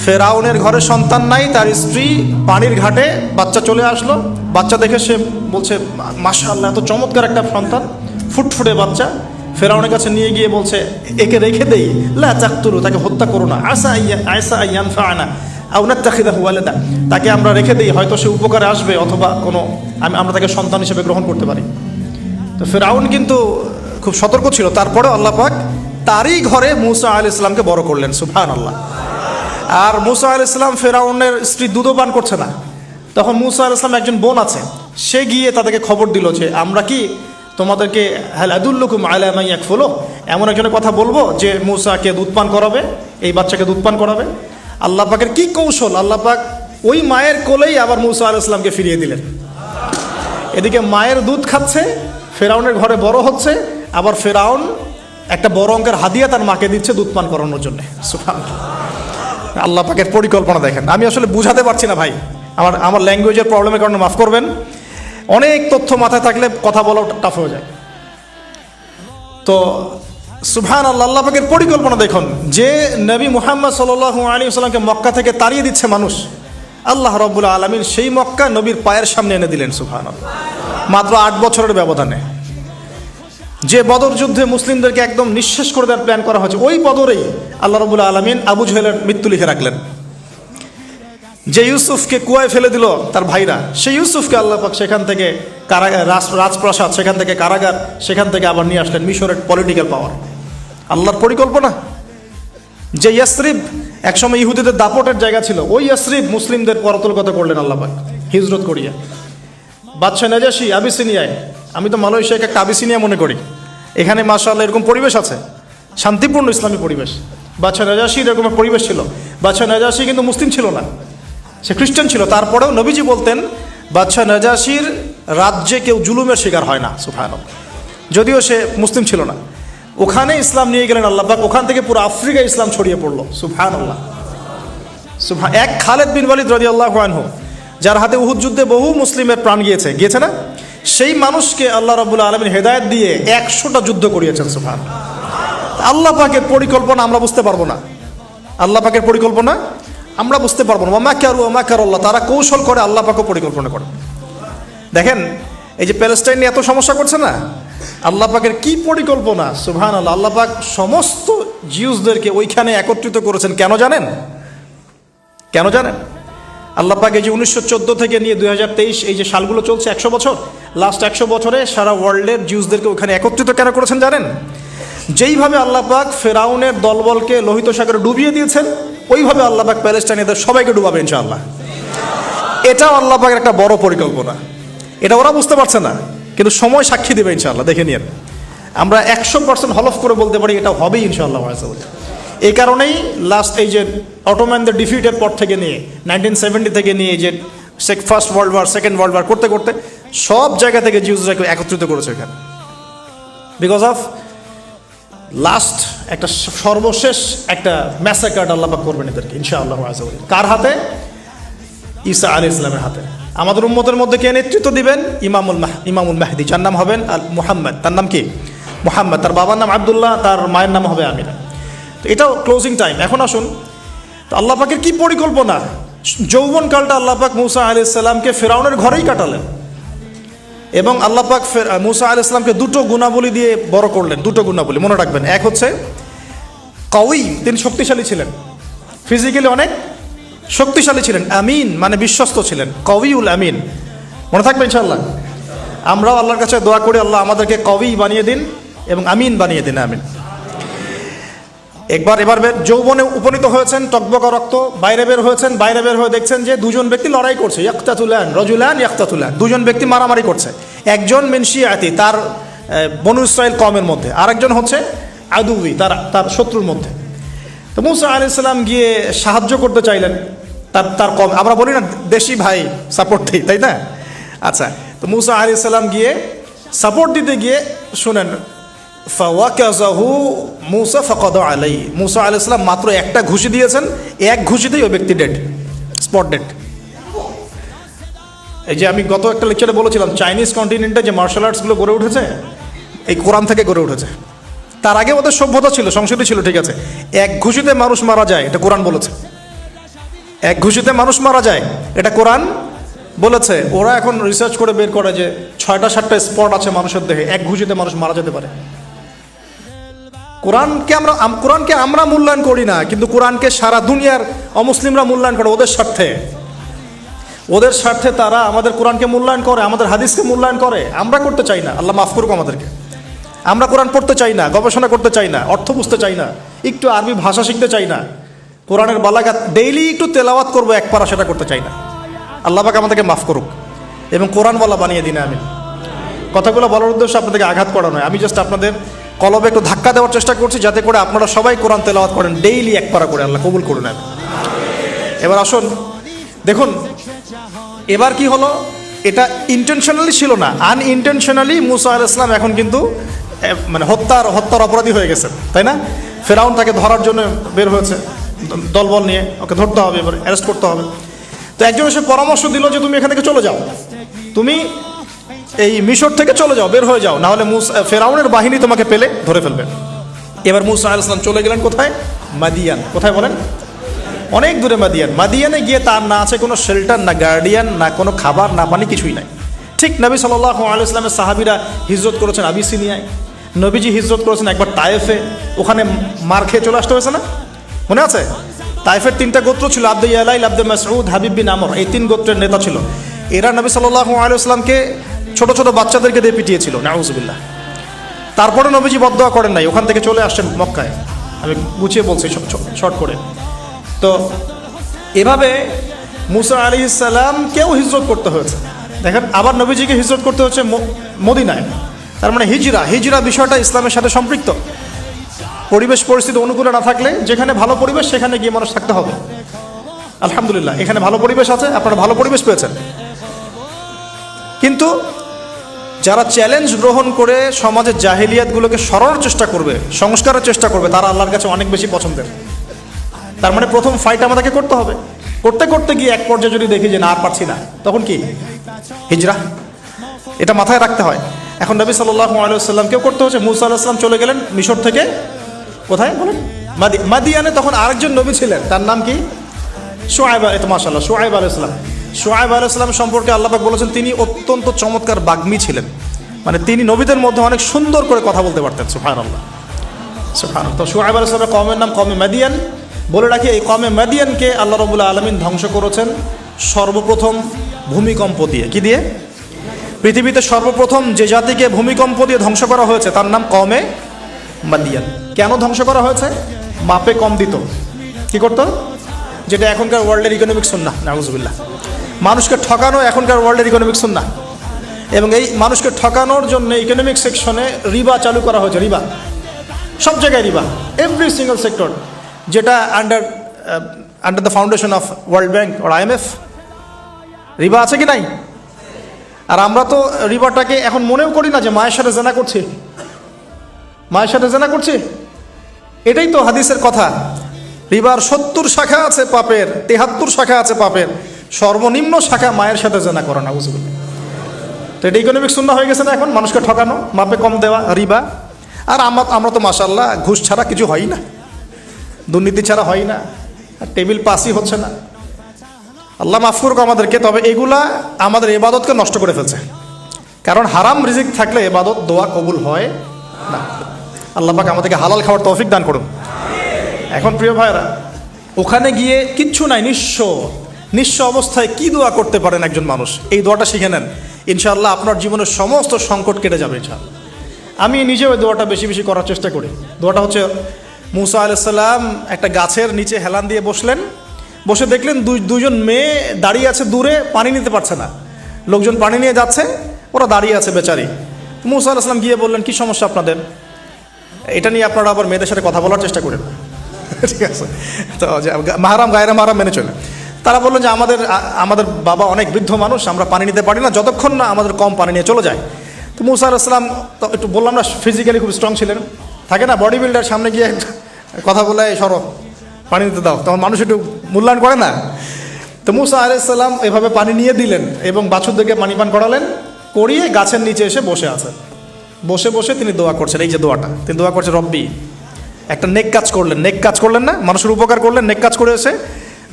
ফেরাউনের ঘরে সন্তান নাই, তার স্ত্রী পানির ঘাটে বাচ্চা চলে আসলো। বাচ্চা দেখে সে বলছে মাশাআল্লাহ, এত চমৎকার একটা সন্তান, ফুটফুটে বাচ্চা। ফেরাউনের কাছে নিয়ে গিয়ে বলছে একে রেখে দেই, লা তাকতুলু, তাকে হত্যা করো না, আসা ইয়ানফা'না আও নাত্তাখিযাহু ওয়ালাদা, তাকে আমরা রেখে দেই, হয়তো সে উপকারে আসবে, অথবা কোনো আমরা তাকে সন্তান হিসেবে গ্রহণ করতে পারি। তো ফেরাউন কিন্তু খুব সতর্ক ছিল, তারপরেও আল্লাহ পাক তারই ঘরে মূসা আলাইহিস সালামকে বড় করলেন, সুবহানাল্লাহ। আর মূসা আলাইহিস সালাম ফেরাউনের স্ত্রী দুধও পান করছে না, তখন মূসা আলাইহিস সালাম একজন বোন আছে, সে গিয়ে তাদেরকে খবর দিল যে আমরা কি তোমাদেরকে হাল আদুল্লুকুম আলা মান ইয়াকফুলু, এমন একজনের কথা বলবো যে মূসাকে দুধ পান করাবে, এই বাচ্চাকে দুধ পান করাবে। আল্লাহ পাকের কি কৌশল, আল্লাহ পাক ওই মায়ের কোলেই আবার মূসা আলাইহিস সালামকে ফিরিয়ে দিলেন। এদিকে মায়ের দুধ খাচ্ছে, ফেরাউনের ঘরে বড় হচ্ছে, আবার ফেরাউন একটা বড় অঙ্কের হাদিয়া তার মাকে দিচ্ছে দুধ পান করানোর জন্য। সুবহানাল্লাহ, আল্লাহ পাকের পরিকল্পনা দেখেন। আমি আসলে বুঝাতে পারছি না ভাই, আমার ল্যাঙ্গুয়েজের প্রবলেমের কারণে মাফ করবেন। অনেক তথ্য মাথায় থাকলে কথা বলা টাফ হয়ে যায়। তো সুবহানাল্লাহ, আল্লাহ পাকের পরিকল্পনা দেখুন, যে নবী মুহাম্মদ সাল্লাল্লাহু আলাইহি ওয়াসাল্লামকে মক্কা থেকে তাড়িয়ে দিচ্ছে মানুষ, আল্লাহ রাব্বুল আলামিন সেই মক্কা নবীর পায়ের সামনে এনে দিলেন, সুবহানাল্লাহ, মাত্র 8 বছরের ব্যবধানে। যে বদর যুদ্ধে মুসলিমদেরকে একদম নিঃশেষ করে দেওয়ার প্ল্যান করা হয়েছে, ওই বদরেই আল্লাহ রাব্বুল আলামিন আবু জেহেলের মৃত্যু লিখে রাখলেন। যে ইউসুফকে কুয়ায় ফেলে দিল তার ভাইরা, সেই ইউসুফকে আল্লাহ পাক সেখান থেকে রাজপ্রাসাদ, সেখান থেকে কারাগার, সেখান থেকে আবার নিয়ে আসলেন মিশরের পলিটিক্যাল পাওয়ার। আল্লাহর পরিকল্পনা। যে ইয়াসরিব একসময় ইহুদিদের দাপটের জায়গা ছিল, ওই ইয়াসরিব মুসলিমদের পরতলগত করলেন আল্লাহ পাক হিজরত করিয়া। বাদশাহ নাজাশি আবিসিনিয়ায়, আমি তো মালয়েশিয়াকে একটা আবিসিনিয়া মনে করি, এখানে মাশাআল্লাহ এরকম পরিবেশ আছে, শান্তিপূর্ণ ইসলামী পরিবেশ। বাদশাহ নাজাশির এরকম একটা পরিবেশ ছিল। বাদশাহ নাজাশি কিন্তু মুসলিম ছিল না, সে খ্রিস্টান ছিল। তারপরেও নবীজি বলতেন বাদশাহ নাজাশির রাজ্যে কেউ জুলুমের শিকার হয় না, সুবহানাল্লাহ, যদিও সে মুসলিম ছিল না। ওখানে ইসলাম নিয়ে গেলেন আল্লাহ পাক, ওখান থেকে পুরো আফ্রিকায় ইসলাম ছড়িয়ে পড়লো, সুবহানাল্লাহ। এক খালেদ বিন ওয়ালিদ রাদিয়াল্লাহু আনহু, যার হাতে উহুদ যুদ্ধে বহু মুসলিমের প্রাণ গিয়েছে না, সেই মানুষকে আল্লাহ রাব্বুল আলামিন হেদায়েত দিয়ে 100টা যুদ্ধ করিয়েছেন, সুবহানাল্লাহ। আল্লাহ পাকের পরিকল্পনা আমরা বুঝতে পারবো না, আল্লাহ পাকের পরিকল্পনা আমরা বুঝতে পারবো না। ওয়া মাকারুল্লাহ, তারা কৌশল করে, আল্লাহ পাকও পরিকল্পনা করে। দেখেন এই যে প্যালেস্টাইন নিয়ে এত সমস্যা করছে না, আল্লাহ পাকের কি পরিকল্পনা, সুবহানাল্লাহ। আল্লাহ পাক সমস্ত জিউসদেরকে ওইখানে একত্রিত করেছেন, কেন জানেন? আল্লাহ পাক এই যে 1914 থেকে নিয়ে 2023 এই যে সালগুলো চলছে, 100 বছর, লাস্ট 100 বছরে সারা ওয়ার্ল্ডের জিউসদেরকে ওখানে একত্রিত কেন করেছেন জানেন? যেইভাবে আল্লাহ পাক ফেরাউনের দলবলকে লোহিত সাগরে ডুবিয়ে দিয়েছেন, ওইভাবে আল্লাহ পাক প্যালেস্টাইনিদের সবাইকে ডুবাবে ইনশাআল্লাহ। এটাও আল্লাহ পাকের একটা বড় পরিকল্পনা। এটা ওরা বুঝতে পারছে না, কিন্তু সময় সাক্ষী দেবে ইনশাআল্লাহ, দেখে নিন। আমরা 100% হলফ করে বলতে পারি এটা হবেই ইনশাআল্লাহ। এই কারণেই লাস্ট এই যে অটোম্যানদের ডিফিটের পর থেকে নিয়ে 1970 থেকে নিয়ে যে first world war, second world war করতে করতে সব জায়গা থেকে জিউসরাকে একত্রিত করেছে এখানে, বিকজ অফ লাস্ট একটা সর্বশেষ একটা ম্যাসাকার আল্লাহ পাক করবেন এদেরকে ইনশাআল্লাহ। কার হাতে? ঈসা আলাইহিস সালামের হাতে। আমাদের উম্মতের মধ্যে কে নেতৃত্ব দিবেন? ইমামুল মাহদি, যার নাম হবেন মুহাম্মদ। তার নাম কি? মুহাম্মদ। তার বাবার নাম আব্দুল্লাহ, তার মায়ের নাম হবে আমিনা। তো এটাও ক্লোজিং টাইম। এখন আসুন, তো আল্লাহ পাকের কি পরিকল্পনা। যৌবনকালটা আল্লাহ পাক মূসা আলাইহিস সালামকে ফেরাউনের ঘরেই কাটালেন, এবং আল্লাহ পাক মূসা আলাইহিস সালামকে দুটো গুণাবলী দিয়ে বড় করলেন। দুটো গুণাবলী মনে রাখবেন। এক হচ্ছে কওয়ী, তিনি শক্তিশালী ছিলেন, ফিজিক্যালি অনেক শক্তিশালী ছিলেন। আমিন মানে বিশ্বস্ত ছিলেন, কওয়ীউল আমিন, মনে থাকবে ইনশাআল্লাহ। আমরাও আল্লাহর কাছে দোয়া করি, আল্লাহ আমাদেরকে কওয়ী বানিয়ে দিন এবং আমিন বানিয়ে দিন, আমিন। এবার যৌবনে উপনীত হয়েছেন, টকবকা রক্ত, বাইরে বের হয়েছেন। বাইরে বের হয়ে দেখছেন যে দুজন ব্যক্তি লড়াই করছে, রজুলান ইয়াকতাতুলান, দুজন ব্যক্তি মারামারি করছে। একজন মিন শিয়াতি, তার বনু ইসরাইল কওমের মধ্যে, আরেকজন হচ্ছে আদুবি, তার শত্রুর মধ্যে। তো মূসা আলাইহিস সালাম গিয়ে সাহায্য করতে চাইলেন তার কম। আমরা বলি না দেশি ভাই সাপোর্ট দিই, তাই না? আচ্ছা, তো মূসা আলাইহিস সালাম গিয়ে সাপোর্ট দিতে গিয়ে শুনেন, ফাওয়াকাযাহু মূসা ফাকাদা আলাইহি, মূসা আলাইহিস সালাম মাত্র একটা ঘুষি দিয়েছেন, এক ঘুষিতেই ওই ব্যক্তি ডেড, স্পট ডেড। এই যে আমি গত একটা লেকচারে বলেছিলাম, চাইনিজ কন্টিনেন্টে যে মার্শাল আর্টসগুলো গড়ে উঠেছে এই কোরআন থেকে গড়ে উঠেছে। তার আগে ওদের সভ্যতা ছিল, সংস্কৃতি ছিল, ঠিক আছে। এক ঘুষিতে মানুষ মারা যায়, এটা কোরআন বলেছে। এক ঘুষিতে মানুষ মারা যায়, এটা কোরআন বলেছে। ওরা এখন রিসার্চ করে বের করে যে 6টা-7টা স্পট আছে মানুষের দেহে, এক ঘুষিতে মানুষ মারা যেতে পারে। কোরআনকে আমরা মূল্যায়ন করি না, কিন্তু কোরআনকে সারা দুনিয়ার অমুসলিমরা মূল্যায়ন করে ওদের স্বার্থে তারা আমাদের কোরআনকে মূল্যায়ন করে, আমাদের হাদিসকে মূল্যায়ন করে। আমরা করতে চাই না, আল্লাহ মাফ করুক আমাদেরকে। আমরা কোরআন পড়তে চাই না, গবেষণা করতে চাই না, অর্থ বুঝতে চাই না, একটু আরবি ভাষা শিখতে চাই না, কোরআনের বালাগাত ডেইলি একটু তেলাওয়াত করবো এক পারা, সেটা করতে চাই না। আল্লাহ পাক আমাদেরকে মাফ করুক এবং কোরআনওয়ালা বানিয়ে দিন। আমি কথাগুলো বলার উদ্দেশ্য আপনাদেরকে আঘাত করা নয়, আমি জাস্ট আপনাদের কলবে একটু ধাক্কা দেওয়ার চেষ্টা করছি, যাতে করে আপনারা সবাই কোরআন তেলাওয়াত করেন ডেইলি এক পারা করে। আল্লাহ কবুল করুন। এবার আসুন, দেখুন এবার কি হলো, এটা ইন্টেনশনালি ছিল না, আনইনটেনশনালি মুসা আলাইহিস সালাম এখন কিন্তু মানে হত্যার অপরাধী হয়ে গেছেন, তাই না? ফেরাউন তাকে ধরার জন্য বের হয়েছে দলবল নিয়ে, ওকে ধরতে হবে, এবার অ্যারেস্ট করতে হবে। তো একজন এসে পরামর্শ দিল যে তুমি এখান থেকে চলে যাও, তুমি এই মিশর থেকে চলে যাও, বের হয়ে যাও, নাহলে ফেরাউনের বাহিনী তোমাকে পেলে ধরে ফেলবে। এবার মুসা আলাইহিস সালাম চলে গেলেন কোথায়? মাদিয়ান। কোথায় বলেন? অনেক দূরে মাদিয়ান। মাদিয়ানে গিয়ে তার না আছে কোনো শেল্টার, না গার্ডিয়ান, না কোনো খাবার, না পানি, কিছুই নাই। ঠিক নবী সাল্লাল্লাহু আলাইহি ওয়াসাল্লামের সাহাবীরা হিজরত করেছেন আবিসিনিয়ায়, নবীজি হিজরত করেছেন একবার তায়েফে, ওখানে মার খেয়ে চলে আসতে হয়েছে না? মনে আছে? তায়েফের 3টা গোত্র ছিল, আব্দে ইয়ালাইল, আব্দে মাসউদ, হাবিব বিন আমর, এই 3 গোত্রের নেতা ছিল। এরা নবী সাল্লাল্লাহু আলাইহি ওয়াসাল্লামকে ছোট ছোট বাচ্চাদেরকে দিয়ে পিটিয়েছিল, নাউযুবিল্লাহ। তারপরে নবীজি বদদোয়া করেন নাই, ওখান থেকে চলে আসছেন মক্কায়। আমি গুছিয়ে বলছি শর্ট করে। তো এভাবে মুসা আলাইহিস সালামকেও হিজরত করতে হয়েছে। দেখেন, আবার নবীজিকে হিজরত করতে হচ্ছে মদিনায়। তার মানে হিজরা বিষয়টা ইসলামের সাথে সম্পৃক্ত। পরিবেশ পরিস্থিতি অনুকূলে না থাকলে, যেখানে ভালো পরিবেশ সেখানে গিয়ে মানুষ থাকতে হবে। আলহামদুলিল্লাহ, এখানে ভালো পরিবেশ আছে, আপনারা ভালো পরিবেশ পেয়েছেন। কিন্তু যারা চ্যালেঞ্জ গ্রহণ করে সমাজের জাহিলিয়াতগুলোকে সরানোর চেষ্টা করবে, সংস্কারের চেষ্টা করবে, তারা আল্লাহর কাছে অনেক বেশি পছন্দের। তার মানে প্রথম ফাইট আমাদেরকে করতে হবে। করতে করতে গিয়ে এক পর্যায়ে যদি দেখি যে না আর পারছি না, তখন কি? হিজরা। এটা মাথায় রাখতে হয়। এখন নবী সাল্লাল্লাহু আলাইহি ওয়াসাল্লামকেও করতে হচ্ছে। মুসা আলাইহিস সালাম চলে গেলেন মিশর থেকে কোথায় বলেন? মাদিয়ানে। তখন আরেকজন নবী ছিলেন, তার নাম কি? শুআয়ব। মাশাআল্লাহ, শুআয়ব আলাইহিস সালাম। শুআয়ব আলাইহিস সালাম সম্পর্কে আল্লাহ পাক বলেছেন তিনি অত্যন্ত চমৎকার বাগ্মী ছিলেন। মানে তিনি নবীদের মধ্যে অনেক সুন্দর করে কথা বলতে পারতেন। সুবহানাল্লাহ, সুবহানাল্লাহ। তো শুআয়ব আলাইহিস সালামের কওমের নাম কওমে মাদিয়ান। বলে রাখি, এই কওমে মাদিয়ানকে আল্লাহ রাব্বুল আলামিন ধ্বংস করেছেন সর্বপ্রথম ভূমিকম্প দিয়ে। কি দিয়ে? পৃথিবীতে সর্বপ্রথম যে জাতিকে ভূমিকম্প দিয়ে ধ্বংস করা হয়েছে তার নাম কওমে মাদিয়ান। কেন ধ্বংস করা হয়েছে? মাপে কম দিত। কি করতো? যেটা এখনকার ওয়ার্ল্ডের ইকোনমিক সুন্নাহ, নাউযুবিল্লাহ। মানুষকে ঠকানো এখনকার ওয়ার্ল্ডের ইকোনমিক সুন্নাহ। এবং এই মানুষকে ঠকানোর জন্য ইকোনমিক সেকশনে রিবা চালু করা হয়েছে। রিবা, সব জায়গায় রিবা, এভরি সিঙ্গল সেক্টর, যেটা under the foundation of world bank আর IMF। রিবা আছে কি নাই? আর আমরা তো রিবাটাকে এখন মনেও করি না যে মায়ের সাথে জেনা করছি, মায়ের সাথে জেনা করছি। এটাই তো হাদিসের কথা। রিবার 70 শাখা আছে পাপের, 73 শাখা আছে পাপের, সর্বনিম্ন শাখা মায়ের সাথে জেনা করা, নাউযুবিল্লাহ। তো এটা ইকোনমিক সুন্নাহ হয়ে গেছে না এখন? মানুষকে ঠকানো, মাপে কম দেওয়া, রিবা। আর আমরা তো মাশাআল্লাহ ঘুষ ছাড়া কিছু হয় না, দুর্নীতি ছাড়া হয় না, আর টেবিল পাসই হচ্ছে না। আল্লাহ মাফ করুক আমাদেরকে। তবে এগুলা আমাদের ইবাদতকে নষ্ট করে ফেলছে। কারণ হারাম রিজিক থাকলে ইবাদত, দোয়া কবুল হয় না। আল্লাহ পাক আমাদেরকে হালাল খাওয়ার তৌফিক দান করুন। এখন প্রিয় ভাইরা, ওখানে গিয়ে কিচ্ছু নাই, নিঃস্ব অবস্থায় কি দোয়া করতে পারেন একজন মানুষ? এই দোয়াটা শিখে নেন, ইনশাআল্লাহ আপনার জীবনের সমস্ত সংকট কেটে যাবে ইনশাআল্লাহ। আমি নিজেও এই দোয়াটা বেশি বেশি করার চেষ্টা করি। দোয়াটা হচ্ছে, মুসা আলাইহিস সালাম একটা গাছের নিচে হেলান দিয়ে বসলেন, বসে দেখলেন দুইজন মেয়ে দাঁড়িয়ে আছে দূরে, পানি নিতে পারছে না। লোকজন পানি নিয়ে যাচ্ছে, ওরা দাঁড়িয়ে আছে বেচারি। মুসা আলাইহিস সালাম গিয়ে বললেন, কি সমস্যা আপনাদের? এটা নিয়ে আপনারা আবার মেয়েদের সাথে কথা বলার চেষ্টা করেন, ঠিক আছে? তো মাহারাম গায়রা মাহারাম মেনে চলে। তারা বললেন যে আমাদের বাবা অনেক বৃদ্ধ মানুষ, আমরা পানি নিতে পারি না যতক্ষণ না আমাদের কম পানি নিয়ে চলে যায়। তো মুসা আলাইহিস সালাম তো একটু বললাম না, ফিজিক্যালি খুব স্ট্রং ছিলেন, থাকে না বডি বিল্ডার, সামনে গিয়ে কথা বলে সরো পানি দিতে দাও, তখন মানুষ একটু মূল্যায়ন করে না। তো মুসা আলাইহিস সালাম এভাবে পানি নিয়ে দিলেন এবং বাছুরদেরকে পানি পান করালেন, করিয়ে গাছের নিচে এসে বসে আছেন। বসে বসে তিনি দোয়া করছেন। এই যে দোয়াটা তিনি দোয়া করছেন, রব্বি, একটা নেক কাজ করলেন না, মানুষের উপকার করলেন, নেক কাজ করে এসে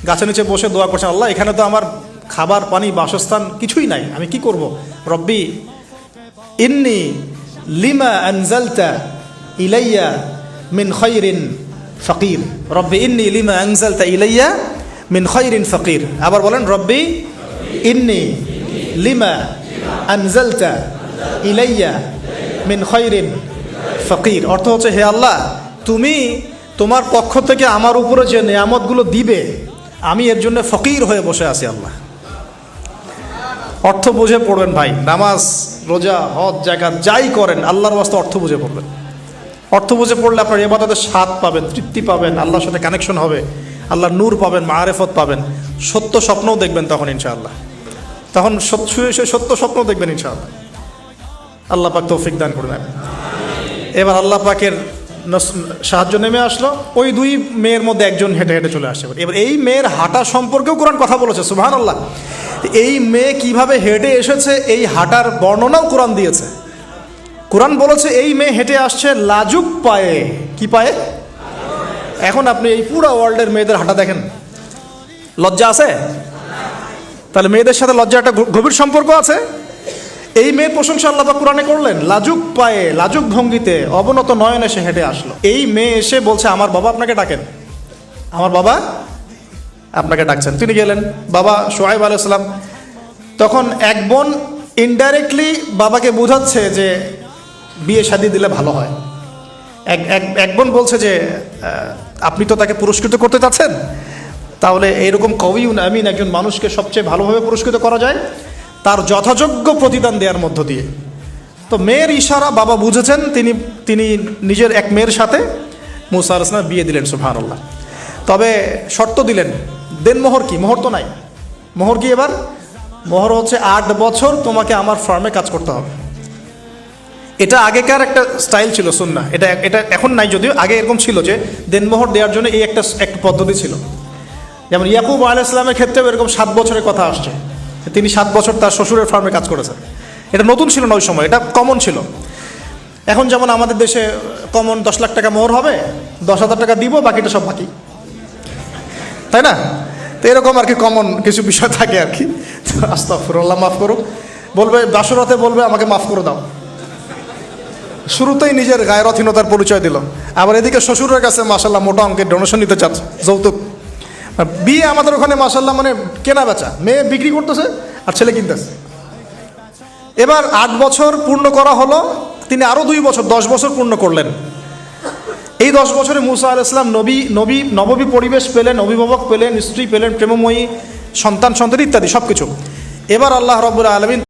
গাছের নিচে বসে দোয়া করছেন, আল্লাহ এখানে তো আমার খাবার পানি বাসস্থান কিছুই নাই, আমি কি করব? রব্বি ইন্নি লিমা আনজালতা ইলাইয়া মিন খায়রিন ফাকির। রব্বি ইন্নি লিমা আনজালতা ইলাইয়া মিন খায়রিন ফাকির। আবার বলেন, রব্বি ইন্নি লিমা আনজালতা ইলাইয়া মিন খায়রিন ফাকির। অর্থ হচ্ছে, হে আল্লাহ, তুমি তোমার পক্ষ থেকে আমার উপরে যে নিয়ামতগুলো দিবে, আমি এর জন্য ফকির হয়ে বসে আছি আল্লাহ। অর্থ বুঝে পড়বেন ভাই, নামাজ রোজা হজ জাকাত যাই করেন আল্লাহর ওয়াস্তে অর্থ বুঝে পড়বেন। অর্থ বুঝে পড়লে আপনার ইবাদতের স্বাদ পাবেন, তৃপ্তি পাবেন, আল্লাহর সাথে কানেকশন হবে, আল্লাহর নূর পাবেন, মাআরিফত পাবেন, সত্য স্বপ্নও দেখবেন তখন ইনশাআল্লাহ। তখন শুয়ে শুয়ে সত্য স্বপ্ন দেখবেন ইনশাআল্লাহ। আল্লাহ পাক তৌফিক দান করবেন। এবার আল্লাহ পাকের সাহায্য নেমে আসলো, ওই দুই মেয়ের মধ্যে একজন হেঁটে হেঁটে চলে আসছে। এবার এই মেয়ের হাঁটা সম্পর্কেও কোরআন কথা বলেছে, সুবহানাল্লাহ। এই মেয়ে কিভাবে হেঁটে এসেছে এই হাঁটার বর্ণনাও কোরআন দিয়েছে। কোরআন বলেছে এই মেয়ে হেঁটে আসছে লাজুক পায়ে। কি পায়ে? এখন আপনি এই পুরো ওয়ার্ল্ডের মেয়েদের হাঁটা দেখেন, লজ্জা আছে? তাহলে মেয়েদের সাথে লজ্জা একটা গভীর সম্পর্ক আছে। এই মেয়ের প্রশংসা আল্লাহ পাক কোরআনে করলেন, লাজুক পায়ে লাজুক ভঙ্গিতে অবনত নয়নে সে হেঁটে আসলো। এই মেয়ে এসে বলছে, আমার বাবা আপনাকে ডাকেন, আমার বাবা আপনাকে ডাকছেন। তিনি গেলেন, বাবা শুআয়ব আলাইহিস সালাম। তখন এক বোন ইনডাইরেক্টলি বাবাকে বোঝাচ্ছে যে বিয়ে শাদী দিলে ভালো হয়। এক বোন বলছে যে আপনি তো তাকে পুরস্কৃত করতে চাচ্ছেন, তাহলে এইরকম কবিউন আমিন একজন মানুষকে সবচেয়ে ভালোভাবে পুরস্কৃত করা যায় তার যথাযোগ্য প্রতিদান দেওয়ার মধ্য দিয়ে। তো মেয়ের ইশারা বাবা বুঝেছেন, তিনি নিজের এক মেয়ের সাথে মুসা আলাইহিস সালাম বিয়ে দিলেন, সুবহানাল্লাহ। তবে শর্ত দিলেন, দেনমোহর কি? মোহর তো নাই। মোহর কি? এবার মোহর হচ্ছে 8 বছর তোমাকে আমার ফার্মে কাজ করতে হবে। এটা আগেকার একটা স্টাইল ছিল, সুন্নাহ। এটা এখন নাই যদিও, আগে এরকম ছিল যে দেনমোহর দেওয়ার জন্য এই একটা পদ্ধতি ছিল। যেমন ইয়াকুব আলাইহিস সালামের ক্ষেত্রেও এরকম 7 বছরের কথা আসছে, তিনি 7 বছর তার শ্বশুরের ফার্মে কাজ করেছেন। এটা নতুন ছিল না ওই সময়, এটা কমন ছিল। এখন যেমন আমাদের দেশে কমন 10 লাখ টাকা মোহর হবে, 10,000 টাকা দিব, বাকিটা সব বাকি, তাই না? তো এরকম আর কি কমন কিছু বিষয় থাকে আর কি। আস্তাগফিরুল্লাহ, মাফ করো। বলবে বাসরাতে, বলবে আমাকে মাফ করে দাও। শুরুতেই নিজের গায়রথহীনতার পরিচয় দিল। আবার এদিকে শ্বশুরের কাছে মাশাআল্লাহ মোটা অঙ্কের ডোনেশন নিতে চাচ্ছে, যৌতুক। বিয়ে আমাদের ওখানে মাশাআল্লাহ মানে কেনা বেচা, মেয়ে বিক্রি করতেছে আর ছেলে কিনতেছে। এবার 8 বছর পূর্ণ করা হলো, তিনি আরও 2 বছর 10 বছর পূর্ণ করলেন। এই 10 বছরে মুসা আলাইহিস সালাম নববী পরিবেশ পেলেন, অভিভাবক পেলেন, স্ত্রী পেলেন, প্রেমময়ী সন্তান ইত্যাদি সব কিছু। এবার আল্লাহ রাব্বুল আলামিন